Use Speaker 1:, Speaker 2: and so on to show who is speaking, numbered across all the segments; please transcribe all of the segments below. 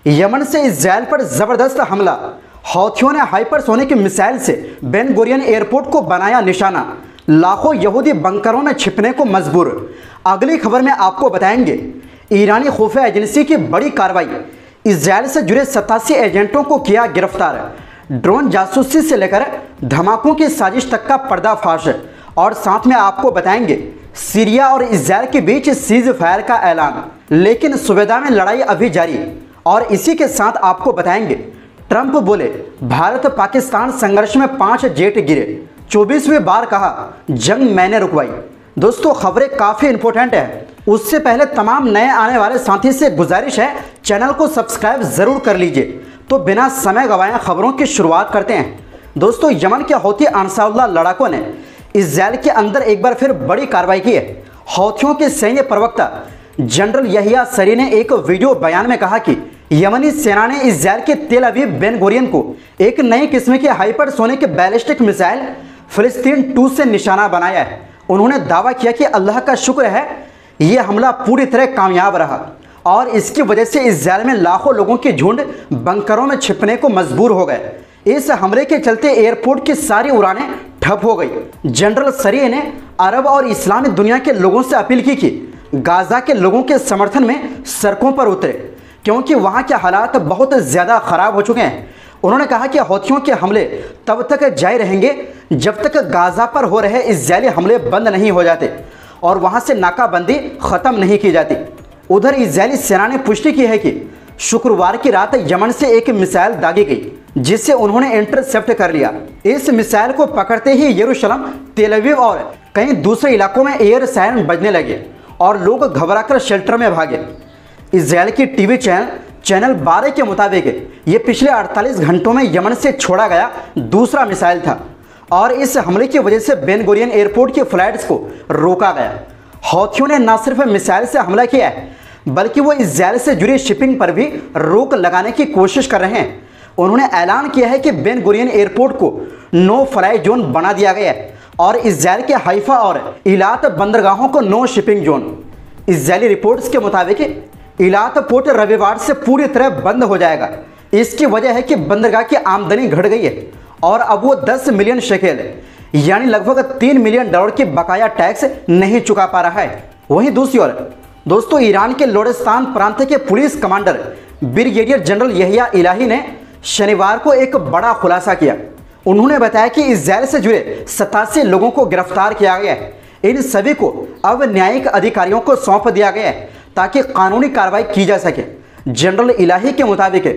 Speaker 1: Yemen से Israel पर जबरदस्त हमला। हौथियों ने हाइपरसोनिक मिसाइल से बेन गुरियन एयरपोर्ट को बनाया निशाना। लाखों यहूदी बंकरों में छिपने को मजबूर। अगली खबर में आपको बताएंगे ईरानी खुफिया एजेंसी की बड़ी कार्रवाई। इजराइल से जुड़े 87 एजेंटों को किया गिरफ्तार। ड्रोन जासूसी से लेकर धमाकों की साजिश तक का पर्दाफाश। और साथ में आपको बताएंगे सीरिया और इजराइल के बीच सीज फायर का ऐलान, लेकिन सुबेदा में लड़ाई अभी जारी। और इसी के साथ आपको बताएंगे ट्रंप बोले भारत पाकिस्तान संघर्ष में 5 जेट गिरे। 24वीं बार कहा जंग मैंने रुकवाई। दोस्तों खबरें काफ़ी इंपॉर्टेंट है, उससे पहले तमाम नए आने वाले साथी से गुजारिश है चैनल को सब्सक्राइब ज़रूर कर लीजिए। तो बिना समय गंवाए खबरों की शुरुआत करते हैं। दोस्तों यमन के हौथी अंसारुल्लाह लड़ाकों ने इजराइल के अंदर एक बार फिर बड़ी कार्रवाई की है। हौथियों के सैन्य प्रवक्ता जनरल यहिया सरी ने एक वीडियो बयान में कहा कि यमनी सेना ने इजराइल के तेल अवीव बेन गुरियन को एक नई किस्म के हाइपरसोनिक बैलिस्टिक मिसाइल फिलिस्तीन 2 से निशाना बनाया है। उन्होंने दावा किया कि अल्लाह का शुक्र है ये हमला पूरी तरह कामयाब रहा और इसकी वजह से इजराइल में लाखों लोगों के झुंड बंकरों में छिपने को मजबूर हो गए। इस हमले के चलते एयरपोर्ट की सारी उड़ानें ठप हो गई। जनरल सरी ने अरब और इस्लामी दुनिया के लोगों से अपील की कि गाजा के लोगों के समर्थन में सड़कों पर उतरे, क्योंकि वहां के हालात बहुत ज़्यादा ख़राब हो चुके हैं। उन्होंने कहा कि हौथियों के हमले तब तक जारी रहेंगे जब तक गाजा पर हो रहे इजरायली हमले बंद नहीं हो जाते और वहां से नाकाबंदी ख़त्म नहीं की जाती। उधर इजरायली सेना ने पुष्टि की है कि शुक्रवार की रात यमन से एक मिसाइल दागी गई, जिसे उन्होंने इंटरसेप्ट कर लिया। इस मिसाइल को पकड़ते ही यरूशलेम, तेल अवीव और कई दूसरे इलाकों में एयर सायरन बजने लगे और लोग घबराकर शेल्टर में भागे। इजराइल की टीवी चैनल 12 के मुताबिक ये पिछले 48 घंटों में यमन से छोड़ा गया दूसरा मिसाइल था और इस हमले की वजह से बेन गुरियन एयरपोर्ट की फ्लाइट्स को रोका गया। हौथियों ने न सिर्फ मिसाइल से हमला किया है बल्कि वो इजराइल से जुड़ी शिपिंग पर भी रोक लगाने की कोशिश कर रहे हैं। उन्होंने ऐलान किया है कि बेन गुरियन एयरपोर्ट को नो फ्लाई जोन बना दिया गया है और इजराइल के हाइफा और इलात बंदरगाहों को नो शिपिंग जोन। इजरायली रिपोर्ट्स के मुताबिक इलात पोर्ट रविवार से पूरी तरह बंद हो जाएगा। इसकी वजह है कि बंदरगाह की आमदनी घट गई है और अब वो 10 मिलियन शेकेल यानी लगभग $3 मिलियन की बकाया टैक्स नहीं चुका पा रहा है। वहीं दूसरी ओर दोस्तों ईरान के लोरेस्तान प्रांत के police commander brigadier general Yahya Elahi ने शनिवार को एक बड़ा खुलासा किया। उन्होंने बताया कि इजराइल से जुड़े 87 लोगों को गिरफ्तार किया गया है। इन सभी को अब न्यायिक अधिकारियों को सौंप दिया गया है ताकि कानूनी कार्रवाई की जा सके। जनरल इलाही के मुताबिक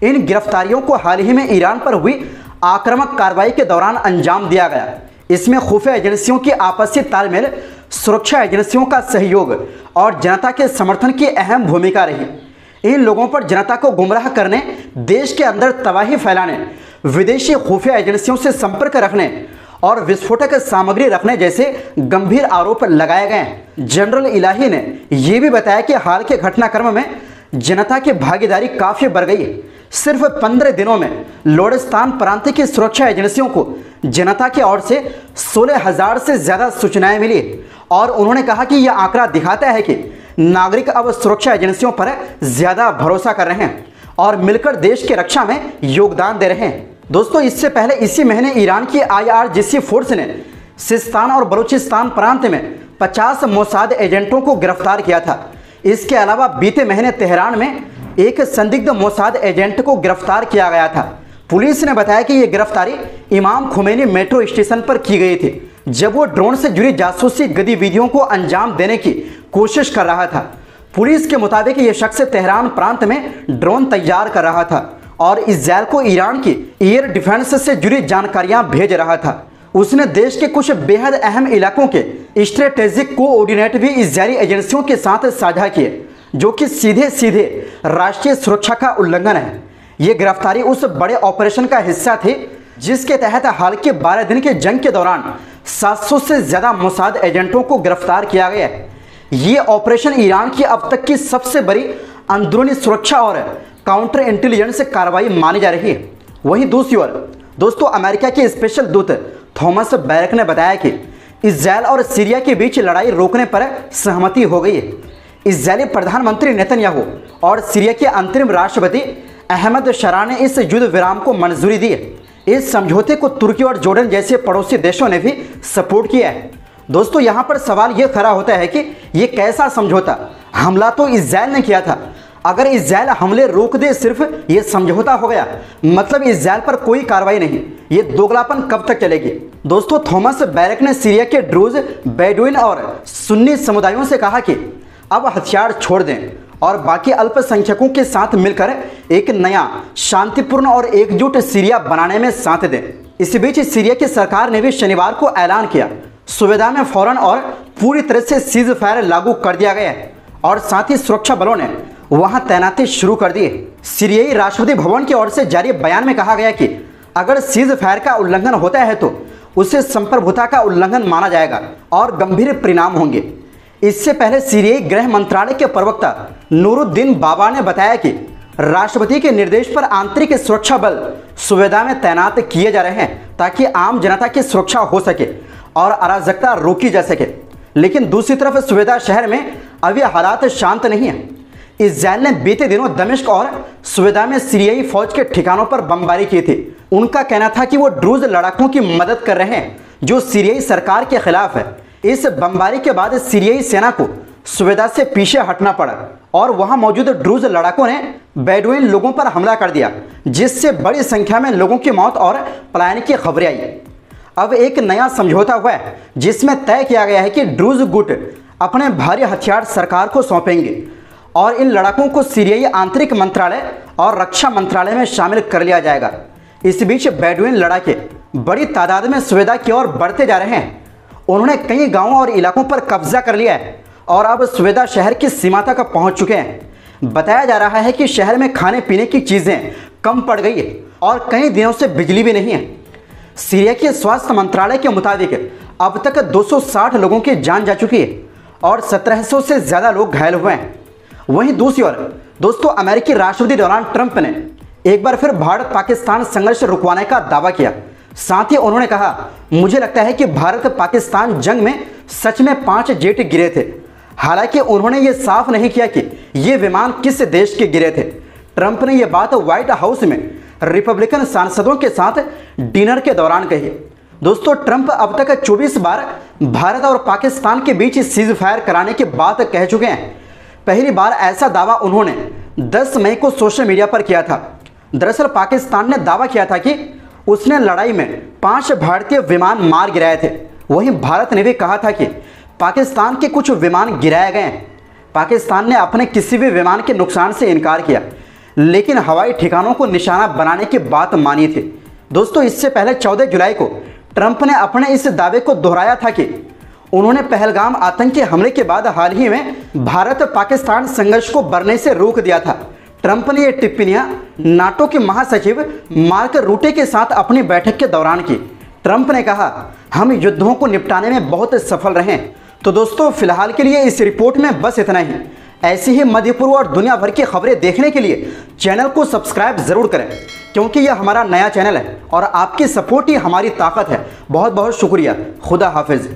Speaker 1: इन गिरफ्तारियों को हाल ही में ईरान पर हुई आक्रामक कार्रवाई के दौरान अंजाम दिया गया। इसमें खुफिया एजेंसियों की आपसी तालमेल, सुरक्षा एजेंसियों का सहयोग और जनता के समर्थन की अहम भूमिका रही। इन लोगों पर जनता को गुमराह करने, देश के अंदर तबाही फैलाने, विदेशी खुफिया एजेंसियों से संपर्क रखने और विस्फोटक सामग्री रखने जैसे गंभीर आरोप लगाए गए हैं। जनरल इलाही ने यह भी बताया कि हाल के घटनाक्रम में जनता की भागीदारी काफ़ी बढ़ गई है। सिर्फ 15 दिनों में लोरेस्तान प्रांत की सुरक्षा एजेंसियों को जनता की ओर से 16,000 से ज़्यादा सूचनाएं मिली और उन्होंने कहा कि यह आंकड़ा दिखाता है कि नागरिक अब सुरक्षा एजेंसियों पर ज़्यादा भरोसा कर रहे हैं और मिलकर देश की रक्षा में योगदान दे रहे हैं। दोस्तों इससे पहले इसी महीने ईरान की IRGC फोर्स ने सिस्तान और बलूचिस्तान प्रांत में 50 मोसाद एजेंटों को गिरफ्तार किया था। इसके अलावा बीते महीने तेहरान में एक संदिग्ध मोसाद एजेंट को गिरफ्तार किया गया था। पुलिस ने बताया कि यह गिरफ्तारी इमाम खुमैनी मेट्रो स्टेशन पर की गई थी, जब वो ड्रोन से जुड़ी जासूसी गतिविधियों को अंजाम देने की कोशिश कर रहा था। पुलिस के मुताबिक ये शख्स तेहरान प्रांत में ड्रोन तैयार कर रहा था और इजराइल को ईरान की एयर डिफेंस से जुड़ी जानकारियां भेज रहा था। उसने देश के कुछ बेहद अहम इलाकों के स्ट्रेटेजिक कोऑर्डिनेट भी इजरायली एजेंसियों के साथ साझा किए, जो कि सीधे सीधे राष्ट्रीय सुरक्षा का उल्लंघन है। ये गिरफ्तारी उस बड़े ऑपरेशन का हिस्सा थी जिसके तहत हाल के 12 दिन के जंग के दौरान 700 से ज़्यादा मोसाद एजेंटों को गिरफ्तार किया गया है। ये ऑपरेशन ईरान की अब तक की सबसे बड़ी अंदरूनी सुरक्षा और काउंटर इंटेलिजेंस कार्रवाई मानी जा रही है। वहीं दूसरी ओर दोस्तों अमेरिका के स्पेशल दूत थॉमस बैरक ने बताया कि इजराइल और सीरिया के बीच लड़ाई रोकने पर सहमति हो गई है। इजरायली प्रधानमंत्री नेतन्याहू और सीरिया के अंतरिम राष्ट्रपति अहमद शरा ने इस युद्ध विराम को मंजूरी दी है। इस समझौते को तुर्की और जॉर्डन जैसे पड़ोसी देशों ने भी सपोर्ट किया है। दोस्तों, यहाँ पर सवाल ये खड़ा होता है कि ये कैसा समझौता? हमला तो इजराइल ने किया था। अगर इजराइल हमले रोक दे, सिर्फ ये समझौता हो गया, मतलब इजराइल पर कोई कार्रवाई नहीं। ये दोगलापन कब तक चलेगी? दोस्तों, थॉमस बैरक ने सीरिया के ड्रूज, बेडुइन और सुन्नी समुदायों से कहा कि अब हथियार छोड़ दें और बाकी अल्पसंख्यकों के साथ मिलकर एक नया, शांतिपूर्ण और एकजुट सीरिया बनाने में साथ दें। इसी बीच सीरिया की सरकार ने भी शनिवार को ऐलान किया, सुवेदा में फौरन और पूरी तरह से सीज फायर लागू कर दिया गया है और साथ ही सुरक्षा बलों ने वहां तैनाती शुरू कर दी है। सीरियाई राष्ट्रपति भवन की ओर से जारी बयान में कहा गया कि अगर सीज फायर का उल्लंघन होता है तो उसे संप्रभुता का उल्लंघन माना जाएगा और गंभीर परिणाम होंगे। इससे पहले सीरियाई गृह मंत्रालय के प्रवक्ता नूरुद्दीन बाबा ने बताया कि राष्ट्रपति के निर्देश पर आंतरिक सुरक्षा बल सुवेदा में तैनात किए जा रहे हैं ताकि आम जनता की सुरक्षा हो सके और अराजकता रोकी जा सके। लेकिन दूसरी तरफ सुवेदा शहर में अभी हालात शांत नहीं है। इजराइल ने बीते दिनों दमिश्क और सुवेदा में सीरियाई फौज के ठिकानों पर बमबारी की थी। उनका कहना था कि वो ड्रूज लड़ाकों की मदद कर रहे हैं जो सीरियाई सरकार के खिलाफ है। इस बमबारी के बाद सीरियाई सेना को सुवेदा से पीछे हटना पड़ा और वहां मौजूद ड्रूज लड़ाकों ने बेडुइन लोगों पर हमला कर दिया, जिससे बड़ी संख्या में लोगों की मौत और पलायन की खबरें आई। अब एक नया समझौता हुआ है जिसमें तय किया गया है कि ड्रूज गुट अपने भारी हथियार सरकार को सौंपेंगे और इन लड़ाकों को सीरियाई आंतरिक मंत्रालय और रक्षा मंत्रालय में शामिल कर लिया जाएगा। इस बीच बेडुइन लड़ाके बड़ी तादाद में सुवेदा की ओर बढ़ते जा रहे हैं। उन्होंने कई गांवों और इलाकों पर कब्जा कर लिया है और अब सुवेदा शहर की सीमा तक पहुंच चुके हैं। बताया जा रहा है कि शहर में खाने पीने की चीज़ें कम पड़ गई है और कई दिनों से बिजली भी नहीं है। सीरिया के स्वास्थ्य मंत्रालय के मुताबिक अब तक 260 लोगों की जान जा चुकी है और 1700 से ज़्यादा लोग घायल हुए हैं। वहीं दूसरी ओर दोस्तों, अमेरिकी राष्ट्रपति डोनाल्ड ट्रंप ने एक बार फिर भारत पाकिस्तान संघर्ष रुकवाने का दावा किया। साथ ही उन्होंने कहा, मुझे लगता है कि भारत पाकिस्तान जंग में सच में 5 जेट गिरे थे। हालांकि उन्होंने ये साफ नहीं किया कि ये विमान किस देश के गिरे थे। ट्रंप ने यह बात व्हाइट हाउस में रिपब्लिकन सांसदों के साथ डिनर के दौरान कही। दोस्तों, ट्रंप अब तक 24 बार भारत और पाकिस्तान के बीच सीज फायर कराने की बात कह चुके हैं। पहली बार ऐसा दावा उन्होंने 10 मई को सोशल मीडिया पर किया था। दरअसल पाकिस्तान ने दावा किया था कि उसने लड़ाई में 5 भारतीय विमान मार गिराए थे। वहीं भारत ने भी कहा था कि पाकिस्तान के कुछ विमान गिराए गए हैं। पाकिस्तान ने अपने किसी भी विमान के नुकसान से इनकार किया, लेकिन हवाई ठिकानों को निशाना बनाने की बात मानी थी। दोस्तों, इससे पहले 14 जुलाई को ट्रंप ने अपने इस दावे को दोहराया था कि उन्होंने पहलगाम आतंकी हमले के बाद हाल ही में भारत पाकिस्तान संघर्ष को बढ़ने से रोक दिया था। ट्रंप ने ये टिप्पणियां नाटो के महासचिव मार्क रूटे के साथ अपनी बैठक के दौरान की। ट्रंप ने कहा, हम युद्धों को निपटाने में बहुत सफल रहे। तो दोस्तों, फिलहाल के लिए इस रिपोर्ट में बस इतना ही। ऐसी ही मध्य पूर्व और दुनिया भर की खबरें देखने के लिए चैनल को सब्सक्राइब जरूर करें, क्योंकि यह हमारा नया चैनल है और आपकी सपोर्ट ही हमारी ताकत है। बहुत बहुत शुक्रिया। खुदा हाफिज।